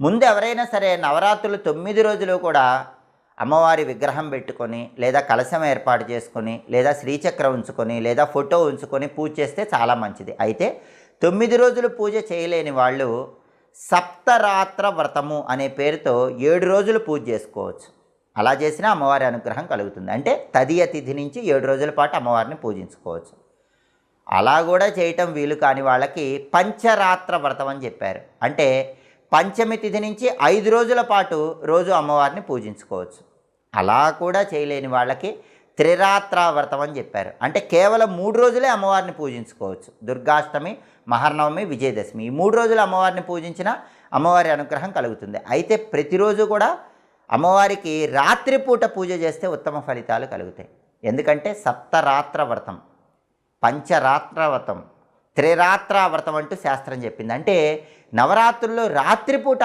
ముందు ఎవరైనా సరే నవరాత్రులు 9 రోజులు కూడా అమ్మవారి విగ్రహం పెట్టుకొని లేదా కలశం ఏర్పాటు చేసుకొని లేదా శ్రీచక్రం ఉంచుకొని లేదా ఫోటో ఉంచుకొని పూజ చేస్తే చాలా మంచిది. అయితే 9 రోజులు పూజ చేయలేని వాళ్ళు సప్తరాత్ర వ్రతము అనే పేరుతో 7 రోజులు పూజ చేసుకోవచ్చు. అలా చేసినా అమ్మవారి అనుగ్రహం కలుగుతుంది. అంటే తదియ తిథి నుంచి 7 రోజుల పాటు అమ్మవారిని పూజించుకోవచ్చు. అలా కూడా చేయటం వీలు కాని వాళ్ళకి పంచరాత్ర వ్రతం అని చెప్పారు. అంటే పంచమి తిథి నుంచి 5 రోజుల పాటు రోజు అమ్మవారిని పూజించుకోవచ్చు. అలా కూడా చేయలేని వాళ్ళకి త్రిరాత్ర వ్రతం అని చెప్పారు. అంటే కేవలం 3 రోజులే అమ్మవారిని పూజించుకోవచ్చు. దుర్గాష్టమి, మహర్నవమి, విజయదశమి ఈ 3 రోజులు అమ్మవారిని పూజించినా అమ్మవారి అనుగ్రహం కలుగుతుంది. అయితే ప్రతిరోజు కూడా అమ్మవారికి రాత్రిపూట పూజ చేస్తే ఉత్తమ ఫలితాలు కలుగుతాయి. ఎందుకంటే సప్తరాత్ర వ్రతం, పంచరాత్ర వ్రతం, త్రిరాత్ర వ్రతం అంటూ శాస్త్రం చెప్పింది. అంటే నవరాత్రుల్లో రాత్రిపూట